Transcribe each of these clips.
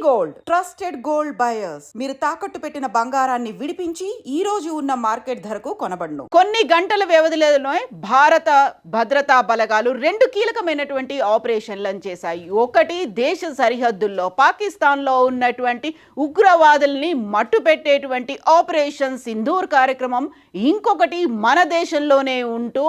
Gold trusted gold buyers మీరు తాకట్టు పెట్టిన బంగారాన్ని విడిపించి ఈ రోజు ఉన్న మార్కెట్ ధరకు కొనబడును. కొన్ని గంటల వ్యవధిలోనే భారత భద్రతా బలగాలు రెండు కీలకమైనటువంటి ఆపరేషన్లను చేశాయి. ఒకటి దేశ సరిహద్దుల్లో పాకిస్తాన్లో ఉన్నటువంటి ఉగ్రవాదుల్ని మట్టుపెట్టేటువంటి ఆపరేషన్ సింధూర్ కార్యక్రమం, ఇంకొకటి మన దేశంలోనే ఉంటూ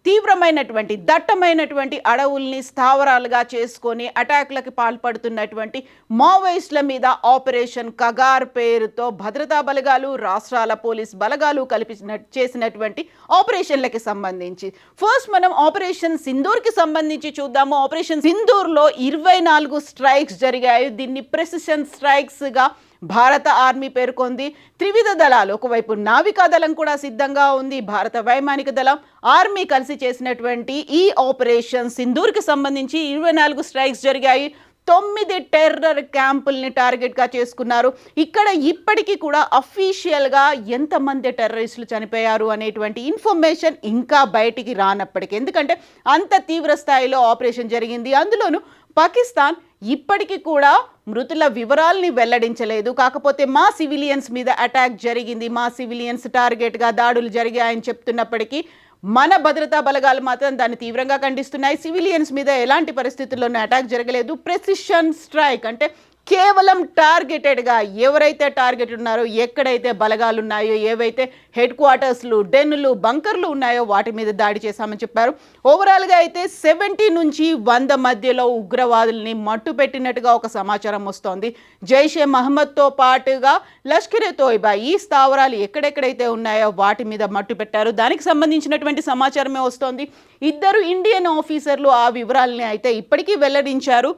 తీవ్రమైనటువంటి దట్టమైనటువంటి అడవుల్ని స్థావరాలుగా చేసుకొని అటాక్లకి పాల్పడుతున్నటువంటి మావోయిస్టుల మీద ఆపరేషన్ కగార్ పేరుతో భద్రతా బలగాలు, రాష్ట్రాల పోలీస్ బలగాలు కలిపి చేసినటువంటి ఆపరేషన్లకి సంబంధించి ఫస్ట్ మనం ఆపరేషన్ సింధూర్కి సంబంధించి చూద్దాము. ఆపరేషన్ సింధూర్లో 24 స్ట్రైక్స్ జరిగాయి. దీన్ని ప్రెసిషన్ స్ట్రైక్స్గా భారత ఆర్మీ పేర్కొంది. త్రివిధ దళాలు, ఒకవైపు నావికా దళం కూడా సిద్ధంగా ఉంది, భారత వైమానిక దళం, ఆర్మీ కలిసి చేసినటువంటి ఈ ఆపరేషన్ సింధూర్కి సంబంధించి 24 స్ట్రైక్స్ జరిగాయి. 9 టెర్రర్ క్యాంపుల్ని టార్గెట్గా చేసుకున్నారు. ఇక్కడ ఇప్పటికీ కూడా అఫీషియల్గా ఎంతమంది టెర్రరిస్టులు చనిపోయారు అనేటువంటి ఇన్ఫర్మేషన్ ఇంకా బయటికి రానప్పటికీ, ఎందుకంటే అంత తీవ్ర స్థాయిలో ఆపరేషన్ జరిగింది. అందులోనూ పాకిస్తాన్ ఇప్పటికీ కూడా మృతుల వివరాల్ని వెల్లడించలేదు. కాకపోతే మా సివిలియన్స్ మీద అటాక్ జరిగింది, మా సివిలియన్స్ టార్గెట్గా దాడులు జరిగాయని చెప్తున్నప్పటికీ మన భద్రతా బలగాలు మాత్రం దాన్ని తీవ్రంగా ఖండిస్తున్నాయి. సివిలియన్స్ మీద ఎలాంటి పరిస్థితుల్లోనూ అటాక్ జరగలేదు. ప్రెసిషన్ స్ట్రైక్ అంటే కేవలం టార్గెటెడ్గా ఎవరైతే టార్గెట్ ఉన్నారో, ఎక్కడైతే బలగాలు ఉన్నాయో, ఏవైతే హెడ్ క్వార్టర్స్లు, డెన్నులు, బంకర్లు ఉన్నాయో వాటి మీద దాడి చేశామని చెప్పారు. ఓవరాల్గా అయితే 70 నుంచి 100 మధ్యలో ఉగ్రవాదుల్ని మట్టుపెట్టినట్టుగా ఒక సమాచారం వస్తోంది. జైషే మహమ్మద్తో పాటుగా లష్కరే తోయిబా ఈ స్థావరాలు ఎక్కడెక్కడైతే ఉన్నాయో వాటి మీద మట్టుపెట్టారు. దానికి సంబంధించినటువంటి సమాచారమే వస్తోంది. 2 ఇండియన్ ఆఫీసర్లు ఆ వివరాలని అయితే ఇప్పటికీ వెల్లడించారు.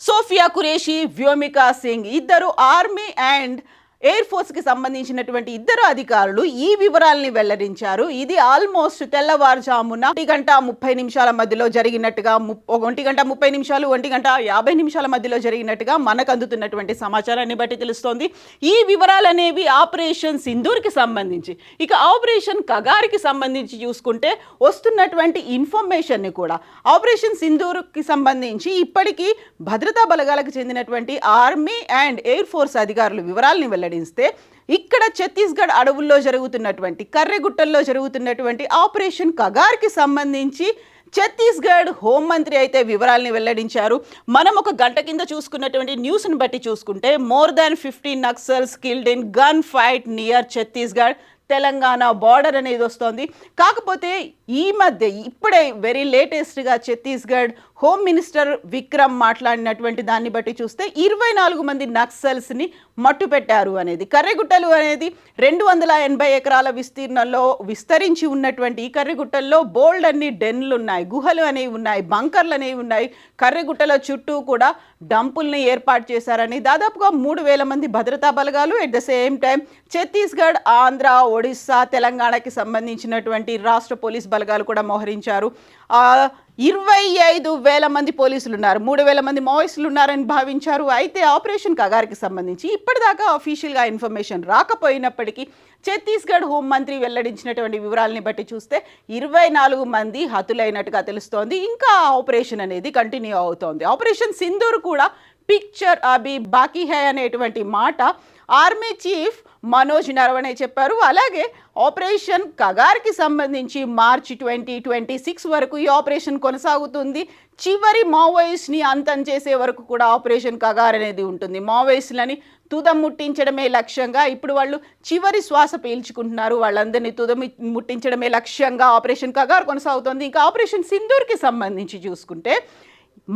సోఫియా ఖురేషీ, వ్యోమికా సింగ్, ఇద్దరు ఆర్మీ అండ్ ఎయిర్ ఫోర్స్కి సంబంధించినటువంటి 2 అధికారులు ఈ వివరాలని వెల్లడించారు. ఇది ఆల్మోస్ట్ తెల్లవారుజామున 1:30 మధ్యలో జరిగినట్టుగా, 1:30, 1:50 మధ్యలో జరిగినట్టుగా మనకు అందుతున్నటువంటి సమాచారాన్ని బట్టి తెలుస్తోంది. ఈ వివరాలు అనేవి ఆపరేషన్ సింధూర్కి సంబంధించి. ఇక ఆపరేషన్ కగార్కి సంబంధించి చూసుకుంటే వస్తున్నటువంటి ఇన్ఫర్మేషన్ని కూడా ఆపరేషన్ సింధూర్కి సంబంధించి ఇప్పటికీ భద్రతా బలగాలకు చెందినటువంటి ఆర్మీ అండ్ ఎయిర్ ఫోర్స్ అధికారులు వివరాలని వెల్లడించారు. ఇక్కడ ఛత్తీస్గఢ్ అడవుల్లో జరుగుతున్నటువంటి, కర్రెగుట్టల్లో జరుగుతున్నటువంటి ఆపరేషన్ కగార్కి సంబంధించి ఛత్తీస్గఢ్ హోంమంత్రి అయితే వివరాలని వెల్లడించారు. మనం ఒక గంట కింద చూసుకున్నటువంటి న్యూస్ని బట్టి చూసుకుంటే more than 15 Naxals killed in gun fight near Chhattisgarh, Telangana border అనేది వస్తోంది. కాకపోతే ఈ మధ్య ఇప్పుడే వెరీ లేటెస్ట్గా ఛత్తీస్గఢ్ హోమ్ మినిస్టర్ విక్రమ్ మాట్లాడినటువంటి దాన్ని బట్టి చూస్తే 24 మంది నక్సల్స్ని మట్టుపెట్టారు అనేది. కర్రెగుట్టలు అనేది 280 ఎకరాల విస్తీర్ణంలో విస్తరించి ఉన్నటువంటి ఈ కర్రెగుట్టల్లో బోల్డ్ అన్ని డెన్లు ఉన్నాయి, గుహలు అనేవి ఉన్నాయి, బంకర్లు అనేవి ఉన్నాయి. కర్రెగుట్టల చుట్టూ కూడా డంపుల్ని ఏర్పాటు చేశారని, దాదాపుగా 3000 మంది భద్రతా బలగాలు, at the same time Chhattisgarh, Andhra, Odisha, తెలంగాణకి సంబంధించినటువంటి రాష్ట్ర పోలీస్ బలగాలు కూడా మోహరించారు. 25,000 మంది పోలీసులు ఉన్నారు, 3,000 మంది మావోయిస్టులు ఉన్నారని భావించారు. అయితే ఆపరేషన్ కగార్కి సంబంధించి ఇప్పటిదాకా అఫీషియల్గా ఇన్ఫర్మేషన్ రాకపోయినప్పటికీ ఛత్తీస్గఢ్ హోంమంత్రి వెల్లడించినటువంటి వివరాలని బట్టి చూస్తే 24 మంది హతులైనట్టుగా తెలుస్తోంది. ఇంకా ఆపరేషన్ అనేది కంటిన్యూ అవుతోంది. ఆపరేషన్ సింధూర్ కూడా పిక్చర్ అభి బాకీ హై అనేటువంటి మాట ఆర్మీ చీఫ్ మనోజ్ నరవణే చెప్పారు. అలాగే ఆపరేషన్ కగార్కి సంబంధించి మార్చి 2026 వరకు ఈ ఆపరేషన్ కొనసాగుతుంది. చివరి మావోయిస్ట్ని అంతం చేసే వరకు కూడా ఆపరేషన్ కగార్ అనేది ఉంటుంది. మావోయిస్టులని తుదం ముట్టించడమే లక్ష్యంగా, ఇప్పుడు వాళ్ళు చివరి శ్వాస పీల్చుకుంటున్నారు, వాళ్ళందరినీ తుదం ముట్టించడమే లక్ష్యంగా ఆపరేషన్ కగార్ కొనసాగుతుంది. ఇంకా ఆపరేషన్ సింధూర్కి సంబంధించి చూసుకుంటే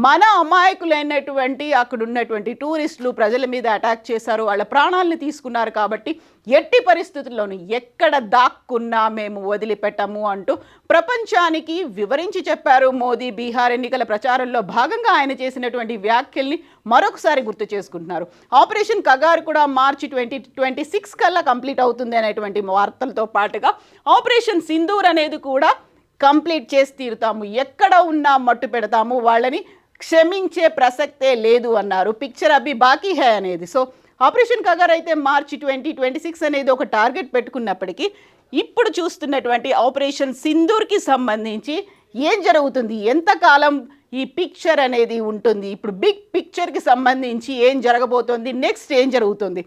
మన అమాయకులైనటువంటి అక్కడ ఉన్నటువంటి టూరిస్టులు ప్రజల మీద అటాక్ చేశారు, వాళ్ళ ప్రాణాలను తీసుకున్నారు. కాబట్టి ఎట్టి పరిస్థితుల్లోనూ ఎక్కడ దాక్కున్నా మేము వదిలిపెట్టము అంటూ ప్రపంచానికి వివరించి చెప్పారు మోదీ. బీహార్ ఎన్నికల ప్రచారంలో భాగంగా ఆయన చేసినటువంటి వ్యాఖ్యల్ని మరొకసారి గుర్తు చేసుకుంటున్నారు. ఆపరేషన్ కగార్ కూడా మార్చి 2026 కల్లా కంప్లీట్ అవుతుంది అనేటువంటి వార్తలతో పాటుగా ఆపరేషన్ సింధూర్ అనేది కూడా కంప్లీట్ చేసి తీరుతాము, ఎక్కడ ఉన్నా మట్టు పెడతాము, వాళ్ళని క్షమించే ప్రసక్తే లేదు అన్నారు. పిక్చర్ అభి బాకీ హై అనేది. సో ఆపరేషన్ కగార్ అయితే మార్చి 2026 అనేది ఒక టార్గెట్ పెట్టుకున్నప్పటికీ ఇప్పుడు చూస్తున్నటువంటి ఆపరేషన్ సింధూర్కి సంబంధించి ఏం జరుగుతుంది, ఎంతకాలం ఈ పిక్చర్ అనేది ఉంటుంది, ఇప్పుడు బిగ్ పిక్చర్కి సంబంధించి ఏం జరగబోతోంది, నెక్స్ట్ ఏం జరుగుతుంది.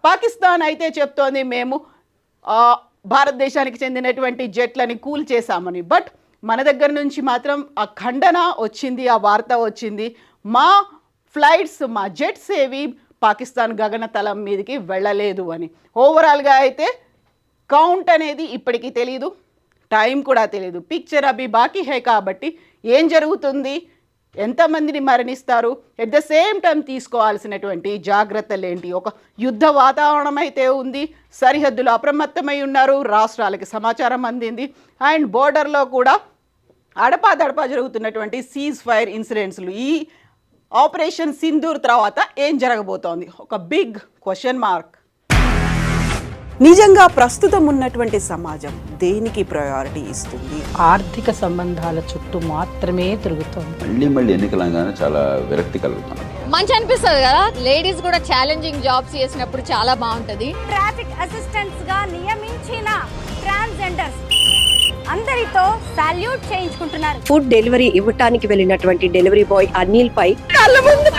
పాకిస్తాన్ అయితే చెప్తోంది మేము భారతదేశానికి చెందినటువంటి జెట్లని కూల్ చేశామని. బట్ మన దగ్గర నుంచి మాత్రం ఆ ఖండన వచ్చింది, ఆ వార్త వచ్చింది, మా ఫ్లైట్స్, మా జెట్స్ ఏవి పాకిస్తాన్ గగనతలం మీదకి వెళ్ళలేదు అని. ఓవరాల్గా అయితే కౌంట్ అనేది ఇప్పటికీ తెలీదు, టైం కూడా తెలియదు. పిక్చర్ అభి బాకీ హై కాబట్టి ఏం జరుగుతుంది, ఎంతమందిని మరణిస్తారు, ఎట్ ద సేమ్ టైం తీసుకోవాల్సినటువంటి జాగ్రత్తలు ఏంటి. ఒక యుద్ధ వాతావరణం అయితే ఉంది, సరిహద్దులు అప్రమత్తమై ఉన్నారు, రాష్ట్రాలకి సమాచారం అందింది. అండ్ బోర్డర్లో కూడా అడపాదడపా జరుగుతున్నటువంటి సీజ్ ఫైర్ ఇన్సిడెంట్స్లు. ఈ ఆపరేషన్ సింధూర్ తర్వాత ఏం జరగబోతోంది, ఒక బిగ్ క్వశ్చన్ మార్క్. నిజంగా ప్రస్తుతం ఉన్నటువంటి సమాజం దేనికి ప్రయారిటీ ఇస్తుంది? ఆర్థిక సంబంధాల చుట్టూ మాత్రమే తిరుగుతోంది. మళ్ళీ ఎన్నికలంగానే చాలా విరక్తి కలుగుతున్నాం. మంచి అనిపిస్తుంది కదా, లేడీస్ కూడా ఛాలెంజింగ్ జాబ్స్ చేసినప్పుడు చాలా బాగుంటది. ట్రాఫిక్ అసిస్టెంట్స్ గా నియమించిన ట్రాన్స్జెండర్స్ అందరితో సాల్యూట్ చేయించుకుంటున్నారు. ఫుడ్ డెలివరీ ఇవ్వటానికి వెళ్ళినటువంటి డెలివరీ బాయ్ అనిల్ పై కళ్ళ ముందు